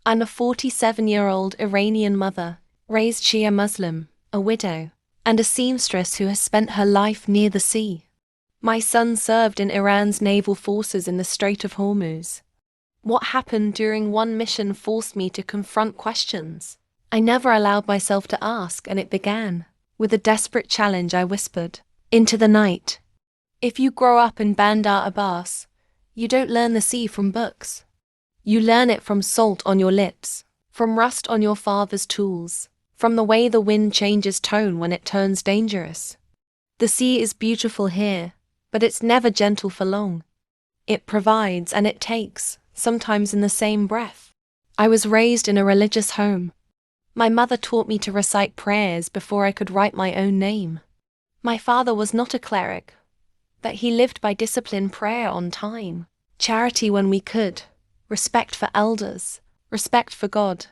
I'm a 47-year-old Iranian mother, raised Shia Muslim, a widow, and a seamstress who has spent her life near the sea. My son served in Iran's naval forces in the Strait of Hormuz. What happened during one mission forced me to confront questions I never allowed myself to ask, and it began with a desperate challenge. I whispered into the night, "If you grow up in Bandar Abbas, you don't learn the sea from books. You learn it from salt on your lips, from rust on your father's tools, from the way the wind changes tone when it turns dangerous. The sea is beautiful here, but it's never gentle for long. It provides and it takes, sometimes in the same breath." I was raised in a religious home. My mother taught me to recite prayers before I could write my own name. My father was not a cleric, but he lived by discipline, prayer on time, charity when we could, respect for elders, respect for God.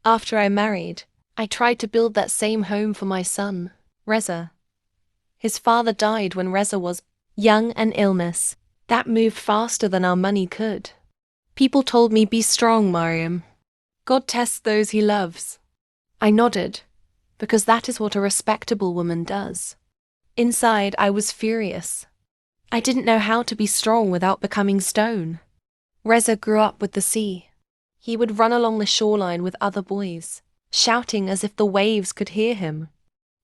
After I married, I tried to build that same home for my son, Reza. His father died when Reza was young, and illness that moved faster than our money could. People told me, "Be strong, Mariam. God tests those he loves." I nodded, because that is what a respectable woman does. Inside, I was furious. I didn't know how to be strong without becoming stone. Reza grew up with the sea. He would run along the shoreline with other boys, shouting as if the waves could hear him.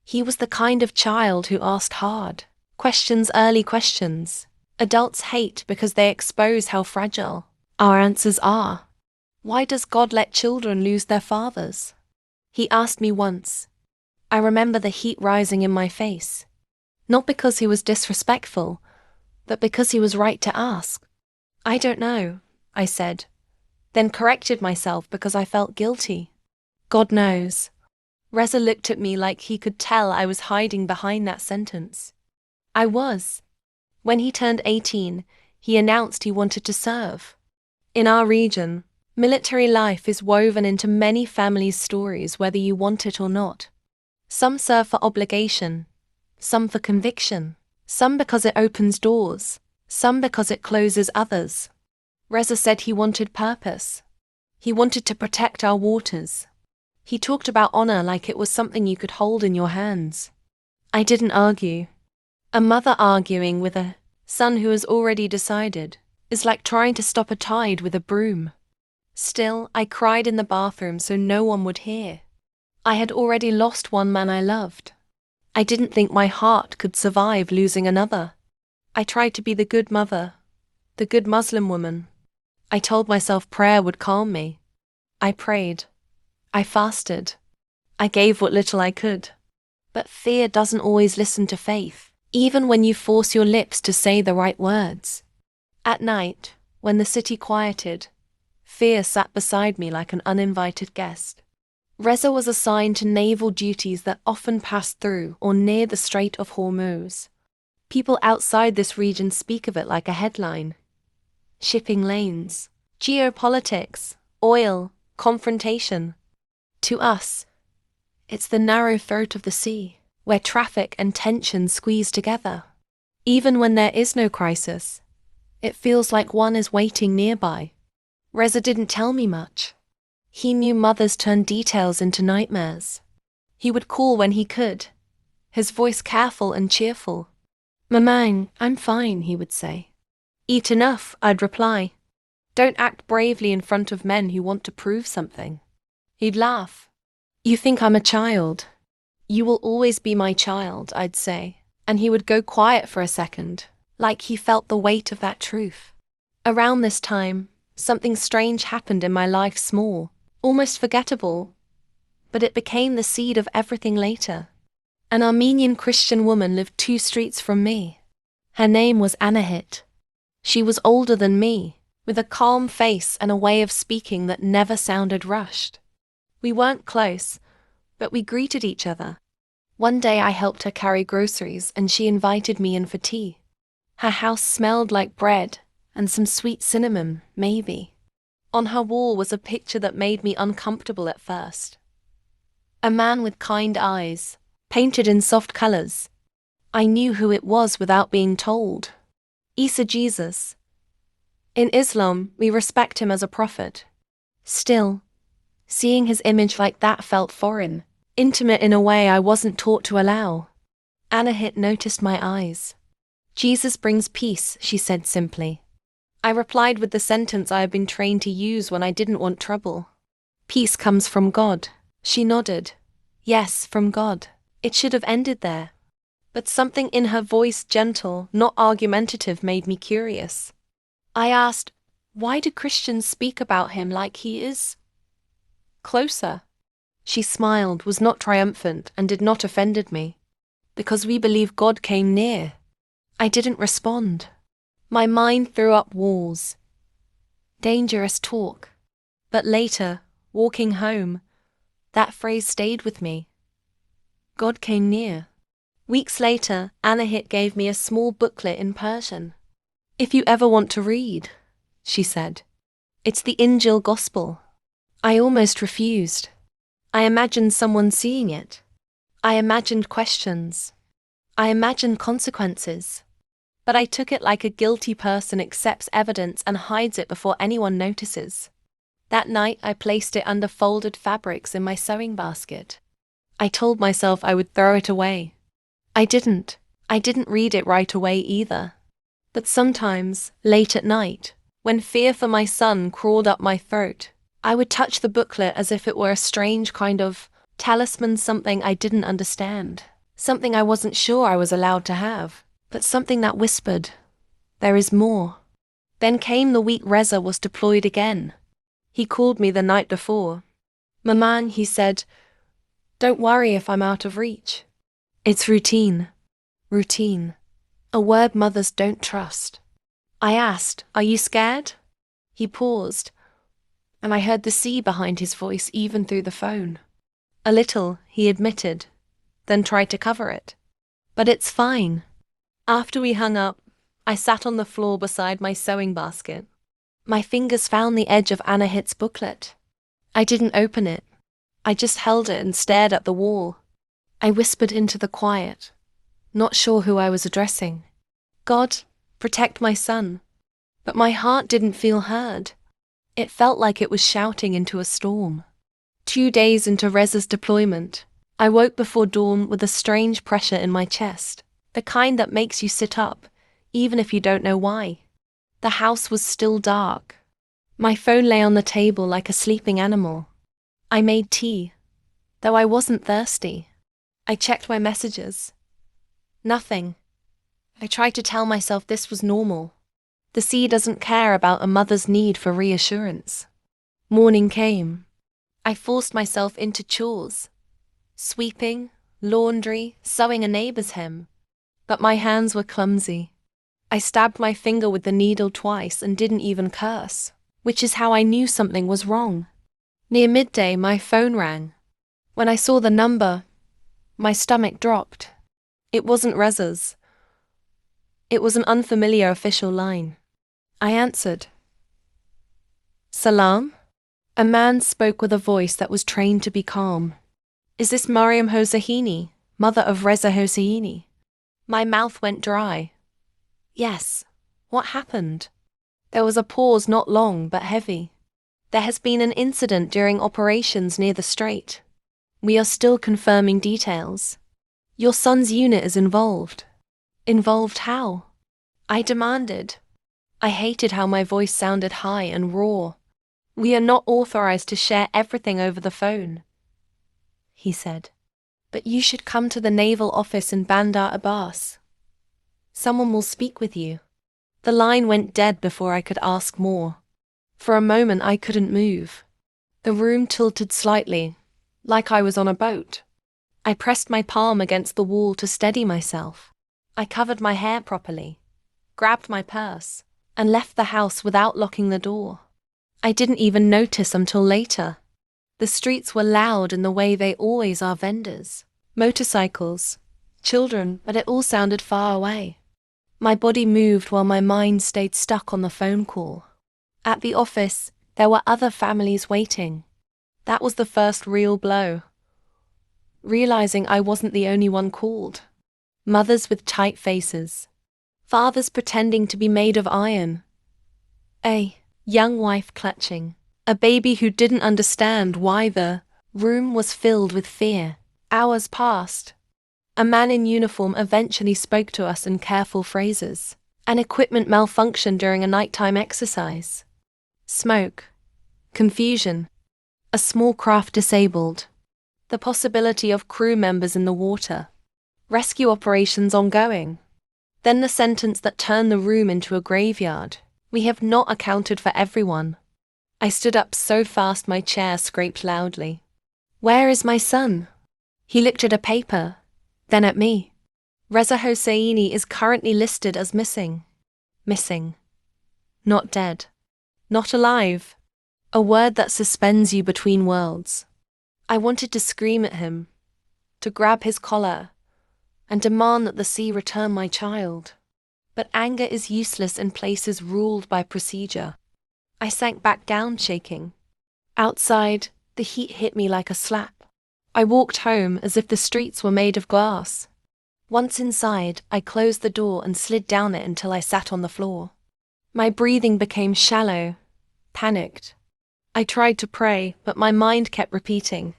He was the kind of child who asked hard questions, early questions. Adults hate because they expose how fragile our answers are. Why does God let children lose their fathers? He asked me once. I remember the heat rising in my face. Not because he was disrespectful, but because he was right to ask. "I don't know," I said, then corrected myself because I felt guilty. "God knows." Reza looked at me like he could tell I was hiding behind that sentence. I was. When he turned 18, he announced he wanted to serve. In our region, military life is woven into many families' stories, whether you want it or not. Some serve for obligation, some for conviction, some because it opens doors, some because it closes others. Reza said he wanted purpose. He wanted to protect our waters. He talked about honor like it was something you could hold in your hands. I didn't argue. A mother arguing with a son who has already decided is like trying to stop a tide with a broom. Still, I cried in the bathroom so no one would hear. I had already lost one man I loved. I didn't think my heart could survive losing another. I tried to be the good mother, the good Muslim woman. I told myself prayer would calm me. I prayed. I fasted. I gave what little I could. But fear doesn't always listen to faith, even when you force your lips to say the right words. At night, when the city quieted, fear sat beside me like an uninvited guest. Reza was assigned to naval duties that often passed through or near the Strait of Hormuz. People outside this region speak of it like a headline. Shipping lanes, geopolitics, oil, confrontation. To us, it's the narrow throat of the sea, where traffic and tension squeeze together. Even when there is no crisis, it feels like one is waiting nearby. Reza didn't tell me much. He knew mothers turn details into nightmares. He would call when he could, his voice careful and cheerful. "Mamain, I'm fine," he would say. "Eat enough," I'd reply. "Don't act bravely in front of men who want to prove something." He'd laugh. "You think I'm a child?" "You will always be my child," I'd say, and he would go quiet for a second, like he felt the weight of that truth. Around this time, something strange happened in my life, small, almost forgettable, but it became the seed of everything later. An Armenian Christian woman lived 2 streets from me. Her name was Anahit. She was older than me, with a calm face and a way of speaking that never sounded rushed. We weren't close, but we greeted each other. One day I helped her carry groceries and she invited me in for tea. Her house smelled like bread and some sweet cinnamon, maybe. On her wall was a picture that made me uncomfortable at first. A man with kind eyes, painted in soft colors. I knew who it was without being told. Isa, Jesus. In Islam, we respect him as a prophet. Still, seeing his image like that felt foreign, intimate in a way I wasn't taught to allow. Anahit noticed my eyes. "Jesus brings peace," she said simply. I replied with the sentence I had been trained to use when I didn't want trouble. "Peace comes from God." She nodded. "Yes, from God." It should have ended there. But something in her voice, gentle, not argumentative, made me curious. I asked, "Why do Christians speak about him like he is closer?" She smiled, was not triumphant, and did not offend me. "Because we believe God came near." I didn't respond. My mind threw up walls. Dangerous talk. But later, walking home, that phrase stayed with me. God came near. Weeks later, Anahit gave me a small booklet in Persian. "If you ever want to read," she said. "It's the Injil Gospel." I almost refused. I imagined someone seeing it. I imagined questions. I imagined consequences. But I took it like a guilty person accepts evidence and hides it before anyone notices. That night, I placed it under folded fabrics in my sewing basket. I told myself I would throw it away. I didn't. I didn't read it right away either. But sometimes, late at night, when fear for my son crawled up my throat, I would touch the booklet as if it were a strange kind of talisman, something I didn't understand, something I wasn't sure I was allowed to have, but something that whispered, "There is more." Then came the week Reza was deployed again. He called me the night before. "Maman," he said, "don't worry if I'm out of reach. It's routine." Routine. A word mothers don't trust. I asked, "Are you scared?" He paused, and I heard the sea behind his voice even through the phone. "A little," he admitted, then tried to cover it. "But it's fine." After we hung up, I sat on the floor beside my sewing basket. My fingers found the edge of Anahit's booklet. I didn't open it. I just held it and stared at the wall. I whispered into the quiet, not sure who I was addressing. "God, protect my son." But my heart didn't feel heard. It felt like it was shouting into a storm. 2 days into Reza's deployment, I woke before dawn with a strange pressure in my chest, the kind that makes you sit up, even if you don't know why. The house was still dark. My phone lay on the table like a sleeping animal. I made tea, though I wasn't thirsty. I checked my messages. Nothing. I tried to tell myself this was normal. The sea doesn't care about a mother's need for reassurance. Morning came. I forced myself into chores. Sweeping, laundry, sewing a neighbor's hem. But my hands were clumsy. I stabbed my finger with the needle twice and didn't even curse, which is how I knew something was wrong. Near midday, my phone rang. When I saw the number, my stomach dropped. It wasn't Reza's. It was an unfamiliar official line. I answered. "Salam?" A man spoke with a voice that was trained to be calm. "Is this Mariam Hosseini, mother of Reza Hosseini?" My mouth went dry. "Yes. What happened?" There was a pause, not long, but heavy. "There has been an incident during operations near the Strait. We are still confirming details. Your son's unit is involved." "Involved how?" I demanded. I hated how my voice sounded high and raw. "We are not authorized to share everything over the phone," he said. "But you should come to the naval office in Bandar Abbas. Someone will speak with you." The line went dead before I could ask more. For a moment I couldn't move. The room tilted slightly, like I was on a boat. I pressed my palm against the wall to steady myself. I covered my hair properly, grabbed my purse, and left the house without locking the door. I didn't even notice until later. The streets were loud in the way they always are. Vendors, motorcycles, children, but it all sounded far away. My body moved while my mind stayed stuck on the phone call. At the office, there were other families waiting. That was the first real blow. Realizing I wasn't the only one called. Mothers with tight faces. Fathers pretending to be made of iron. A young wife clutching A baby who didn't understand why the room was filled with fear. Hours passed. A man in uniform eventually spoke to us in careful phrases. An equipment malfunctioned during a nighttime exercise. Smoke. Confusion. A small craft disabled. The possibility of crew members in the water. Rescue operations ongoing. Then the sentence that turned the room into a graveyard. We have not accounted for everyone. I stood up so fast my chair scraped loudly. Where is my son? He looked at a paper, then at me. Reza Hosseini is currently listed as missing. Missing. Not dead. Not alive. A word that suspends you between worlds. I wanted to scream at him, to grab his collar, and demand that the sea return my child. But anger is useless in places ruled by procedure. I sank back down, shaking. Outside, the heat hit me like a slap. I walked home as if the streets were made of glass. Once inside, I closed the door and slid down it until I sat on the floor. My breathing became shallow, panicked. I tried to pray, but my mind kept repeating,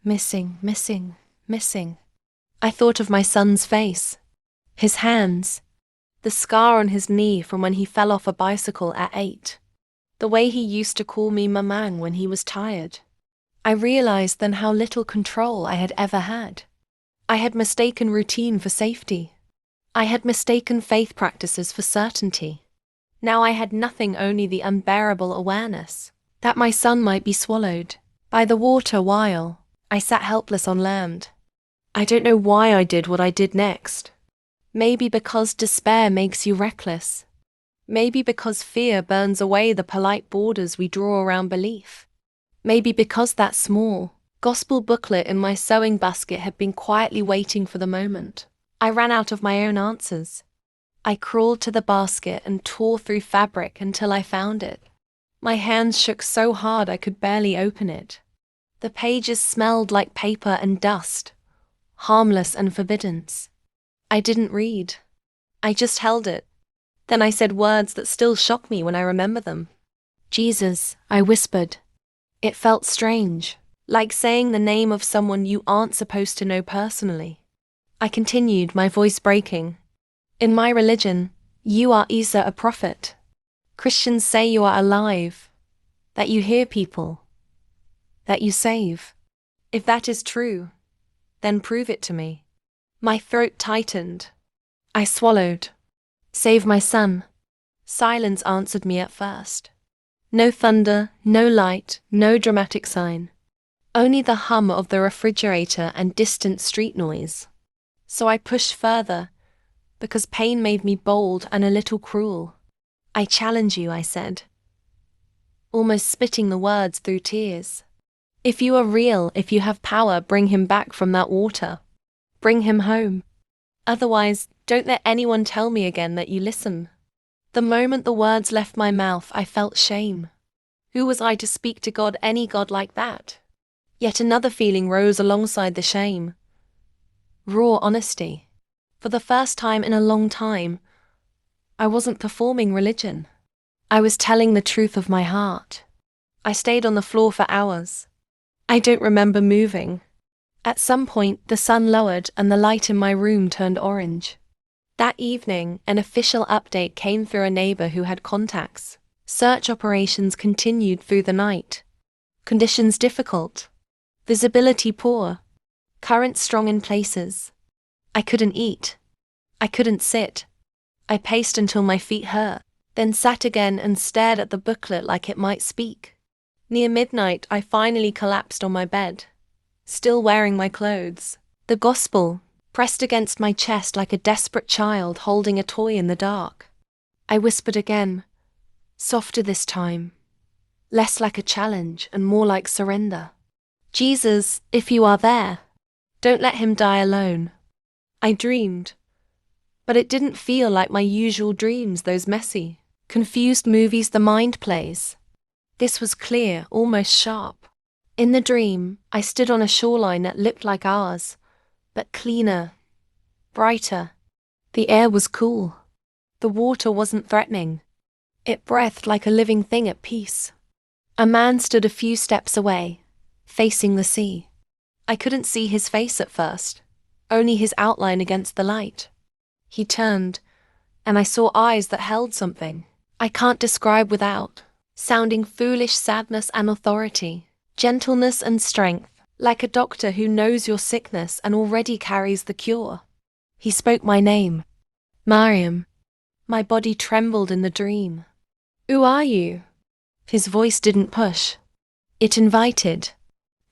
missing, missing, missing. I thought of my son's face, his hands, the scar on his knee from when he fell off a bicycle at 8. The way he used to call me Mamang when he was tired. I realized then how little control I had ever had. I had mistaken routine for safety. I had mistaken faith practices for certainty. Now I had nothing, only the unbearable awareness that my son might be swallowed by the water while I sat helpless on land. I don't know why I did what I did next. Maybe because despair makes you reckless. Maybe because fear burns away the polite borders we draw around belief. Maybe because that small gospel booklet in my sewing basket had been quietly waiting for the moment I ran out of my own answers. I crawled to the basket and tore through fabric until I found it. My hands shook so hard I could barely open it. The pages smelled like paper and dust, harmless and forbidden. I didn't read. I just held it. Then I said words that still shock me when I remember them. Jesus, I whispered. It felt strange, like saying the name of someone you aren't supposed to know personally. I continued, my voice breaking. In my religion, you are Isa, a prophet. Christians say you are alive, that you hear people, that you save. If that is true, then prove it to me. My throat tightened. I swallowed. Save my son. Silence answered me at first. No thunder, no light, no dramatic sign. Only the hum of the refrigerator and distant street noise. So I pushed further, because pain made me bold and a little cruel. I challenge you, I said, almost spitting the words through tears. If you are real, if you have power, bring him back from that water. Bring him home. Otherwise, don't let anyone tell me again that you listen. The moment the words left my mouth, I felt shame. Who was I to speak to God, any God like that? Yet another feeling rose alongside the shame. Raw honesty. For the first time in a long time, I wasn't performing religion. I was telling the truth of my heart. I stayed on the floor for hours. I don't remember moving. At some point, the sun lowered and the light in my room turned orange. That evening, an official update came through a neighbor who had contacts. Search operations continued through the night. Conditions difficult. Visibility poor. Currents strong in places. I couldn't eat. I couldn't sit. I paced until my feet hurt, then sat again and stared at the booklet like it might speak. Near midnight, I finally collapsed on my bed, still wearing my clothes. The gospel pressed against my chest like a desperate child holding a toy in the dark. I whispered again, softer this time, less like a challenge and more like surrender. Jesus, if you are there, don't let him die alone. I dreamed, but it didn't feel like my usual dreams, those messy, confused movies the mind plays. This was clear, almost sharp. In the dream, I stood on a shoreline that looked like ours, but cleaner, brighter. The air was cool. The water wasn't threatening. It breathed like a living thing at peace. A man stood a few steps away, facing the sea. I couldn't see his face at first, only his outline against the light. He turned, and I saw eyes that held something I can't describe without, sounding foolish sadness and authority, gentleness and strength, like a doctor who knows your sickness and already carries the cure. He spoke my name, Mariam. My body trembled in the dream. Who are you? His voice didn't push. It invited.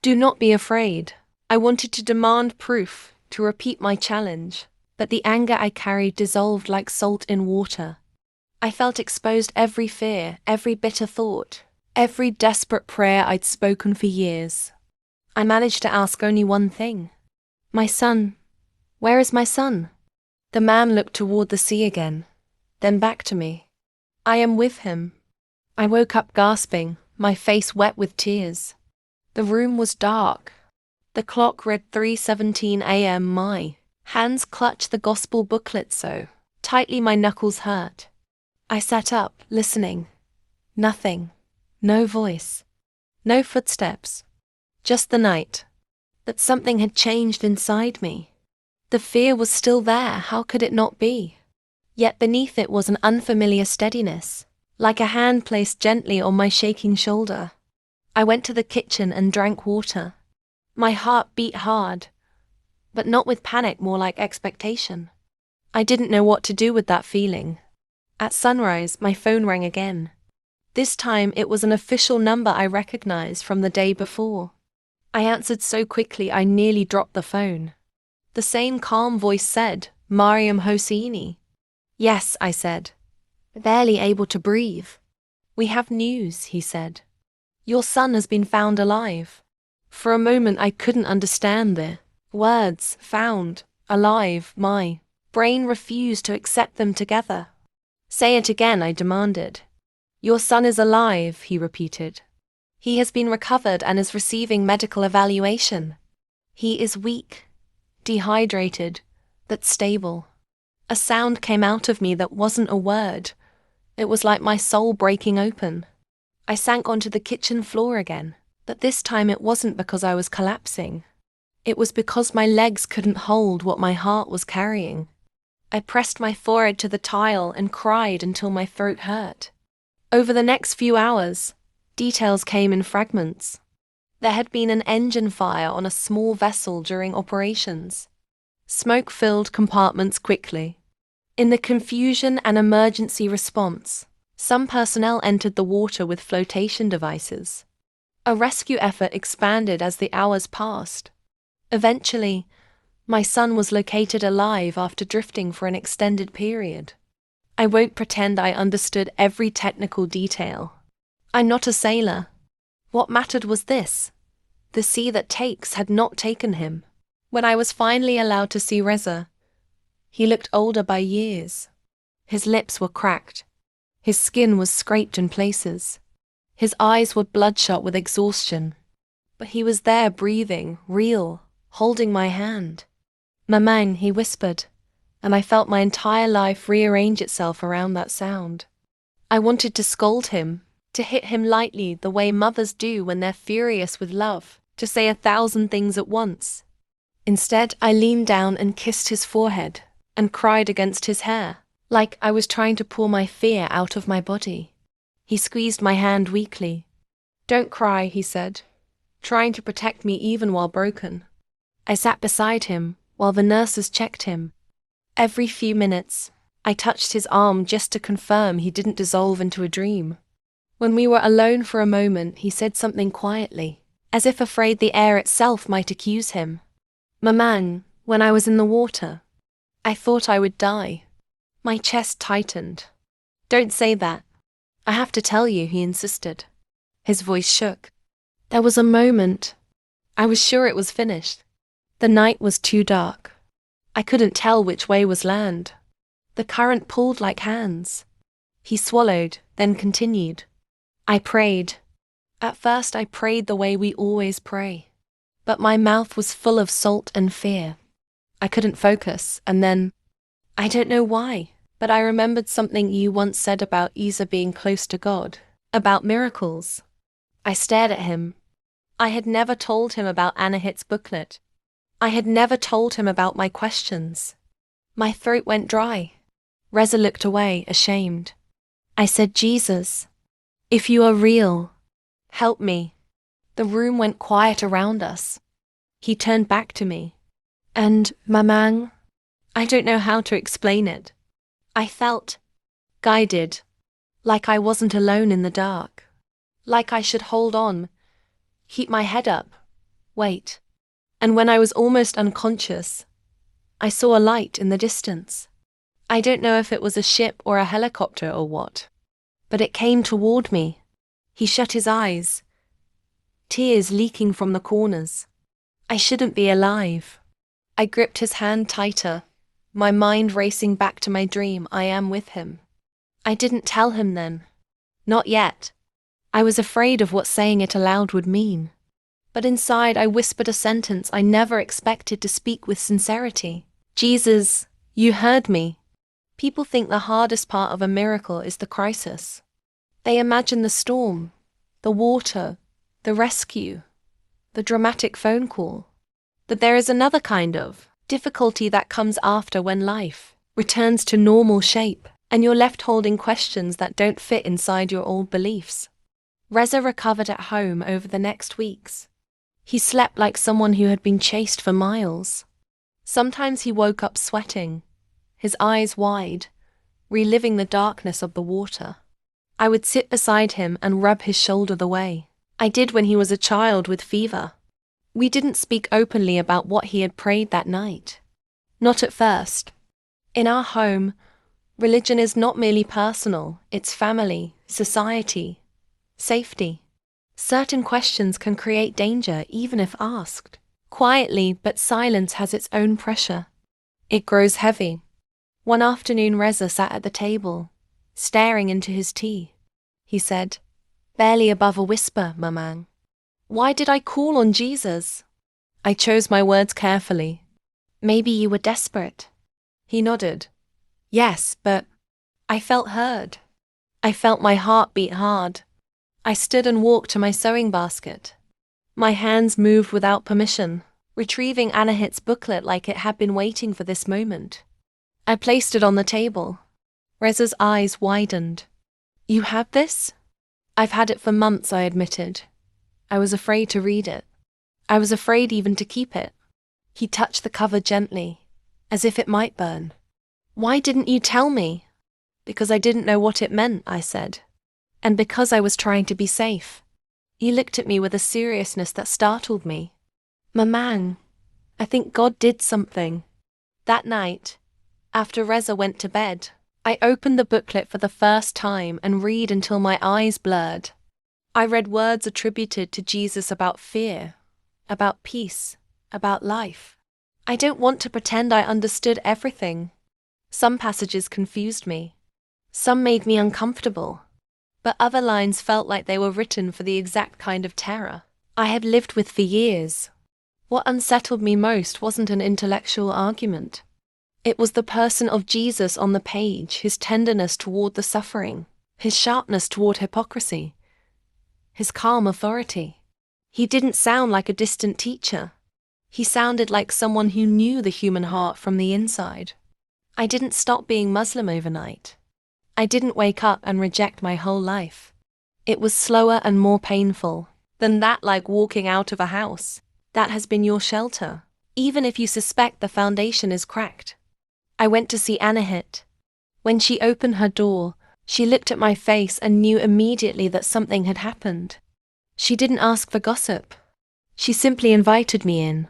Do not be afraid. I wanted to demand proof, to repeat my challenge, but the anger I carried dissolved like salt in water. I felt exposed every fear, every bitter thought, every desperate prayer I'd spoken for years. I managed to ask only one thing. My son. Where is my son? The man looked toward the sea again, then back to me. I am with him. I woke up gasping, my face wet with tears. The room was dark. The clock read 3:17 a.m. My hands clutched the gospel booklet so tightly my knuckles hurt. I sat up, listening. Nothing. No voice. No footsteps. Just the night. That something had changed inside me. The fear was still there, how could it not be? Yet beneath it was an unfamiliar steadiness, like a hand placed gently on my shaking shoulder. I went to the kitchen and drank water. My heart beat hard, but not with panic, more like expectation. I didn't know what to do with that feeling. At sunrise, my phone rang again. This time it was an official number I recognized from the day before. I answered so quickly I nearly dropped the phone. The same calm voice said, Mariam Hosseini. Yes, I said, barely able to breathe. We have news, he said. Your son has been found alive. For a moment I couldn't understand the words, found, alive, my brain refused to accept them together. Say it again, I demanded. Your son is alive, he repeated. He has been recovered and is receiving medical evaluation. He is weak, dehydrated, but stable. A sound came out of me that wasn't a word. It was like my soul breaking open. I sank onto the kitchen floor again, but this time it wasn't because I was collapsing. It was because my legs couldn't hold what my heart was carrying. I pressed my forehead to the tile and cried until my throat hurt. Over the next few hours, details came in fragments. There had been an engine fire on a small vessel during operations. Smoke filled compartments quickly. In the confusion and emergency response, some personnel entered the water with flotation devices. A rescue effort expanded as the hours passed. Eventually, my son was located alive after drifting for an extended period. I won't pretend I understood every technical detail. I'm not a sailor. What mattered was this. The sea that takes had not taken him. When I was finally allowed to see Reza, he looked older by years. His lips were cracked. His skin was scraped in places. His eyes were bloodshot with exhaustion. But he was there, breathing, real, holding my hand. Maman, he whispered, and I felt my entire life rearrange itself around that sound. I wanted to scold him, to hit him lightly the way mothers do when they're furious with love, to say 1,000 things at once. Instead, I leaned down and kissed his forehead and cried against his hair, like I was trying to pour my fear out of my body. He squeezed my hand weakly. Don't cry, he said, trying to protect me even while broken. I sat beside him while the nurses checked him. Every few minutes, I touched his arm just to confirm he didn't dissolve into a dream. When we were alone for a moment, he said something quietly, as if afraid the air itself might accuse him. Maman, when I was in the water, I thought I would die. My chest tightened. Don't say that. I have to tell you, he insisted. His voice shook. There was a moment. I was sure it was finished. The night was too dark. I couldn't tell which way was land. The current pulled like hands. He swallowed, then continued. I prayed. At first I prayed the way we always pray. But my mouth was full of salt and fear. I couldn't focus, and then, I don't know why, but I remembered something you once said about Isa being close to God, about miracles. I stared at him. I had never told him about Anahit's booklet. I had never told him about my questions. My throat went dry. Reza looked away, ashamed. I said, Jesus, if you are real, help me. The room went quiet around us. He turned back to me. And, Mamang, I don't know how to explain it. I felt guided, like I wasn't alone in the dark. Like I should hold on, keep my head up, wait. And when I was almost unconscious, I saw a light in the distance. I don't know if it was a ship or a helicopter or what, but it came toward me. He shut his eyes, tears leaking from the corners. I shouldn't be alive. I gripped his hand tighter, my mind racing back to my dream. I am with him. I didn't tell him then. Not yet. I was afraid of what saying it aloud would mean. But inside I whispered a sentence I never expected to speak with sincerity. Jesus, you heard me. People think the hardest part of a miracle is the crisis. They imagine the storm, the water, the rescue, the dramatic phone call. But there is another kind of difficulty that comes after, when life returns to normal shape and you're left holding questions that don't fit inside your old beliefs. Reza recovered at home over the next weeks. He slept like someone who had been chased for miles. Sometimes he woke up sweating, his eyes wide, reliving the darkness of the water. I would sit beside him and rub his shoulder the way I did when he was a child with fever. We didn't speak openly about what he had prayed that night. Not at first. In our home, religion is not merely personal, it's family, society, safety. Certain questions can create danger even if asked quietly, but silence has its own pressure. It grows heavy. One afternoon Reza sat at the table, staring into his tea. He said, barely above a whisper, Mamang, why did I call on Jesus? I chose my words carefully. Maybe you were desperate. He nodded. Yes, but I felt heard. I felt my heart beat hard. I stood and walked to my sewing basket. My hands moved without permission, retrieving Anahit's booklet like it had been waiting for this moment. I placed it on the table. Reza's eyes widened. You have this? I've had it for months, I admitted. I was afraid to read it. I was afraid even to keep it. He touched the cover gently, as if it might burn. Why didn't you tell me? Because I didn't know what it meant, I said. And because I was trying to be safe. He looked at me with a seriousness that startled me. Mamang, I think God did something. That night, after Reza went to bed, I opened the booklet for the first time and read until my eyes blurred. I read words attributed to Jesus about fear, about peace, about life. I don't want to pretend I understood everything. Some passages confused me. Some made me uncomfortable. But other lines felt like they were written for the exact kind of terror I had lived with for years. What unsettled me most wasn't an intellectual argument. It was the person of Jesus on the page, his tenderness toward the suffering, his sharpness toward hypocrisy, his calm authority. He didn't sound like a distant teacher. He sounded like someone who knew the human heart from the inside. I didn't stop being Muslim overnight. I didn't wake up and reject my whole life. It was slower and more painful than that, like walking out of a house that has been your shelter, even if you suspect the foundation is cracked. I went to see Anahit. When she opened her door, she looked at my face and knew immediately that something had happened. She didn't ask for gossip. She simply invited me in.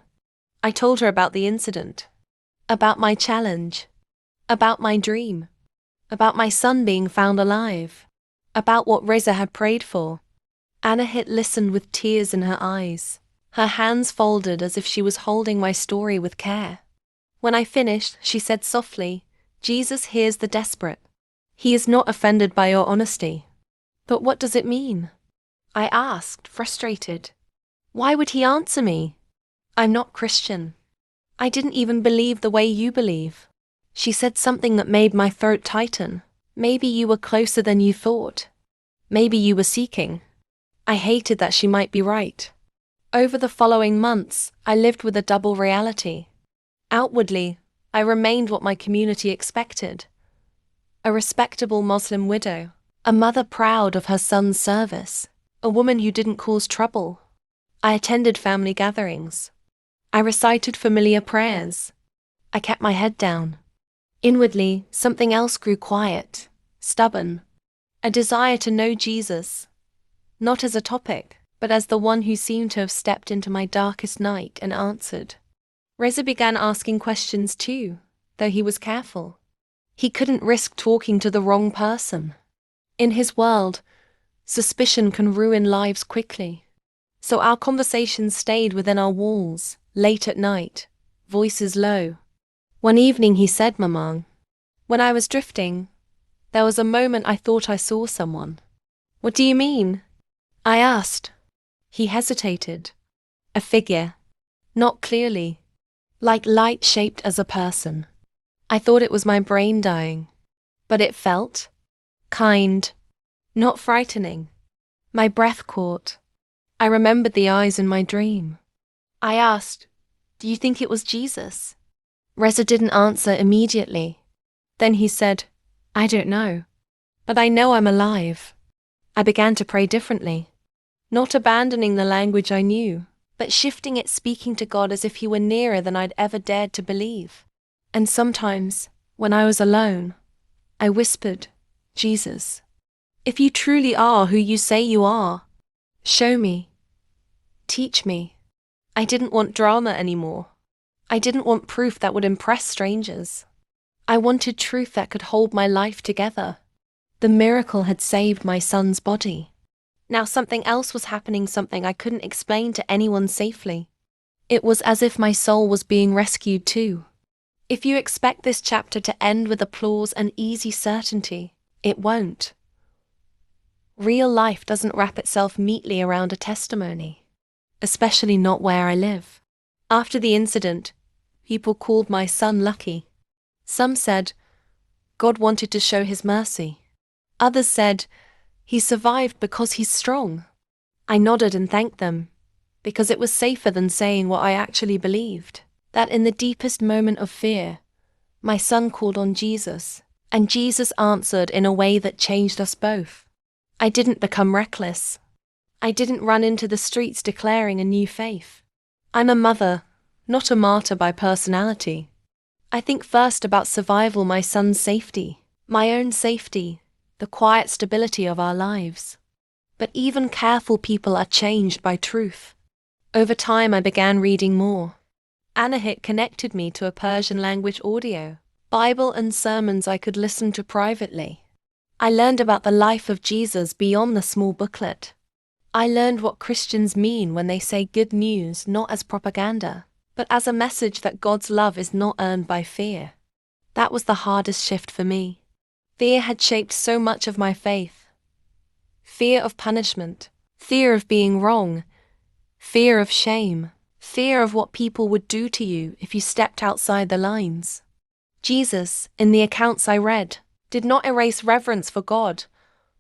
I told her about the incident, about my challenge, about my dream, about my son being found alive, about what Reza had prayed for. Anahit listened with tears in her eyes, her hands folded as if she was holding my story with care. When I finished, she said softly, Jesus hears the desperate. He is not offended by your honesty. But what does it mean? I asked, frustrated. Why would he answer me? I'm not Christian. I didn't even believe the way you believe. She said something that made my throat tighten. Maybe you were closer than you thought. Maybe you were seeking. I hated that she might be right. Over the following months, I lived with a double reality. Outwardly, I remained what my community expected: a respectable Muslim widow, a mother proud of her son's service, a woman who didn't cause trouble. I attended family gatherings. I recited familiar prayers. I kept my head down. Inwardly, something else grew quiet, stubborn, a desire to know Jesus, not as a topic, but as the one who seemed to have stepped into my darkest night and answered. Reza began asking questions too, though he was careful. He couldn't risk talking to the wrong person. In his world, suspicion can ruin lives quickly. So our conversations stayed within our walls, late at night, voices low. One evening he said, "Mamang, when I was drifting, there was a moment I thought I saw someone." "What do you mean?" I asked. He hesitated. "A figure. Not clearly. Like light shaped as a person. I thought it was my brain dying. But it felt kind, not frightening." My breath caught. I remembered the eyes in my dream. I asked, "Do you think it was Jesus?" Reza didn't answer immediately. Then he said, "I don't know. But I know I'm alive." I began to pray differently. Not abandoning the language I knew, but shifting it, speaking to God as if he were nearer than I'd ever dared to believe. And sometimes, when I was alone, I whispered, "Jesus, if you truly are who you say you are, show me. Teach me." I didn't want drama anymore. I didn't want proof that would impress strangers. I wanted truth that could hold my life together. The miracle had saved my son's body. Now something else was happening, something I couldn't explain to anyone safely. It was as if my soul was being rescued too. If you expect this chapter to end with applause and easy certainty, it won't. Real life doesn't wrap itself neatly around a testimony, especially not where I live. After the incident, people called my son lucky. Some said, God wanted to show his mercy. Others said, he survived because he's strong. I nodded and thanked them, because it was safer than saying what I actually believed, that in the deepest moment of fear, my son called on Jesus, and Jesus answered in a way that changed us both. I didn't become reckless. I didn't run into the streets declaring a new faith. I'm a mother, not a martyr by personality. I think first about survival, my son's safety, my own safety, the quiet stability of our lives. But even careful people are changed by truth. Over time I began reading more. Anahit connected me to a Persian language audio, Bible and sermons I could listen to privately. I learned about the life of Jesus beyond the small booklet. I learned what Christians mean when they say good news not as propaganda, but as a message that God's love is not earned by fear. That was the hardest shift for me. Fear had shaped so much of my faith. Fear of punishment, fear of being wrong, fear of shame, fear of what people would do to you if you stepped outside the lines. Jesus, in the accounts I read, did not erase reverence for God,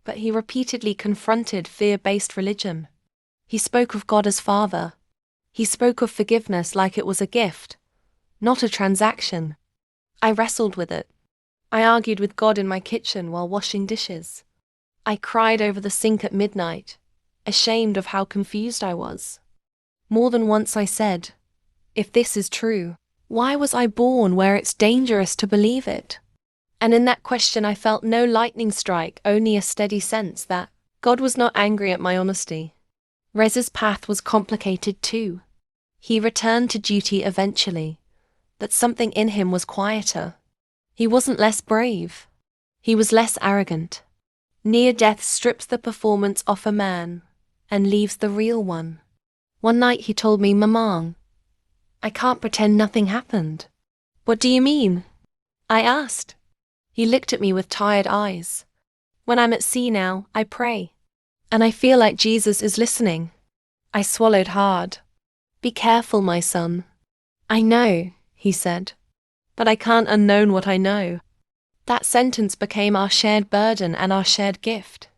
but he repeatedly confronted fear-based religion. He spoke of God as Father. He spoke of forgiveness like it was a gift, not a transaction. I wrestled with it. I argued with God in my kitchen while washing dishes. I cried over the sink at midnight, ashamed of how confused I was. More than once I said, if this is true, why was I born where it's dangerous to believe it? And in that question I felt no lightning strike, only a steady sense that God was not angry at my honesty. Reza's path was complicated too. He returned to duty eventually, but something in him was quieter. He wasn't less brave. He was less arrogant. Near death strips the performance off a man and leaves the real one. One night he told me, Mamang, I can't pretend nothing happened. What do you mean? I asked. He looked at me with tired eyes. When I'm at sea now, I pray. And I feel like Jesus is listening. I swallowed hard. Be careful, my son. I know, he said. But I can't unknown what I know. That sentence became our shared burden and our shared gift.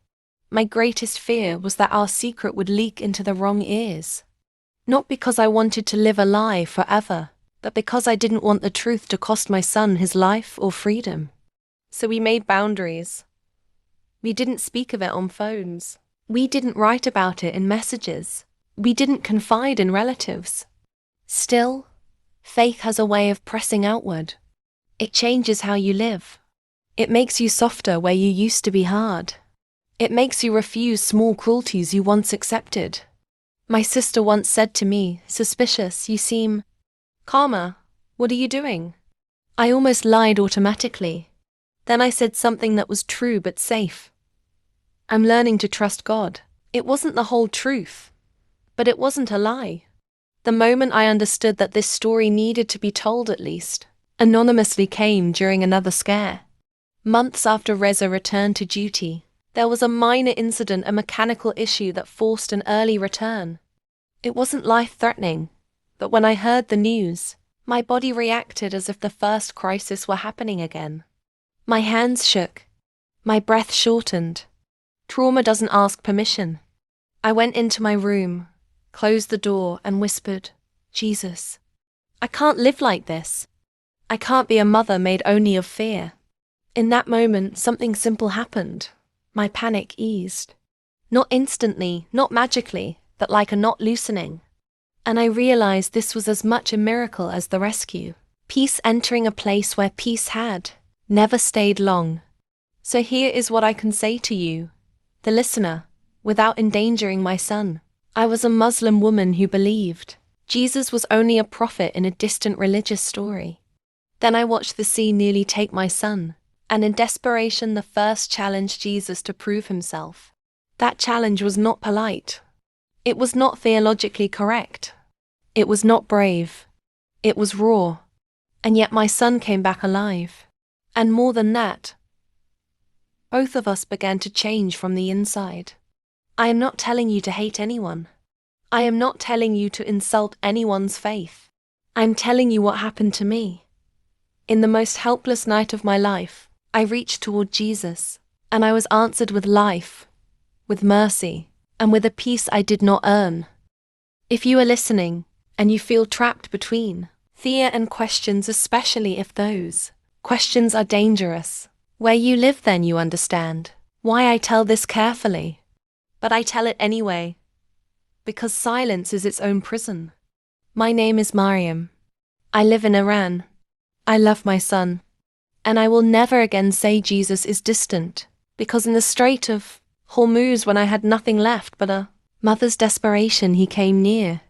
My greatest fear was that our secret would leak into the wrong ears. Not because I wanted to live a lie forever, but because I didn't want the truth to cost my son his life or freedom. So we made boundaries. We didn't speak of it on phones. We didn't write about it in messages. We didn't confide in relatives. Still, faith has a way of pressing outward. It changes how you live. It makes you softer where you used to be hard. It makes you refuse small cruelties you once accepted. My sister once said to me, "Suspicious, you seem calmer. What are you doing?" I almost lied automatically. Then I said something that was true but safe. "I'm learning to trust God." It wasn't the whole truth, but it wasn't a lie. The moment I understood that this story needed to be told at least, anonymously came during another scare. Months after Reza returned to duty, there was a minor incident, a mechanical issue that forced an early return. It wasn't life-threatening, but when I heard the news, my body reacted as if the first crisis were happening again. My hands shook. My breath shortened. Trauma doesn't ask permission. I went into my room, closed the door, and whispered, "Jesus, I can't live like this. I can't be a mother made only of fear." In that moment, something simple happened. My panic eased. Not instantly, not magically, but like a knot loosening. And I realized this was as much a miracle as the rescue. Peace entering a place where peace had never stayed long. So here is what I can say to you, the listener, without endangering my son. I was a Muslim woman who believed Jesus was only a prophet in a distant religious story. Then I watched the sea nearly take my son, and in desperation the first challenged Jesus to prove himself. That challenge was not polite. It was not theologically correct. It was not brave. It was raw. And yet my son came back alive. And more than that, both of us began to change from the inside. I am not telling you to hate anyone. I am not telling you to insult anyone's faith. I am telling you what happened to me. In the most helpless night of my life, I reached toward Jesus, and I was answered with life, with mercy, and with a peace I did not earn. If you are listening, and you feel trapped between fear and questions, especially if those questions are dangerous, where you live, then you understand why I tell this carefully. But I tell it anyway, because silence is its own prison. My name is Mariam. I live in Iran. I love my son. And I will never again say Jesus is distant, because in the Strait of Hormuz, when I had nothing left but a mother's desperation, he came near.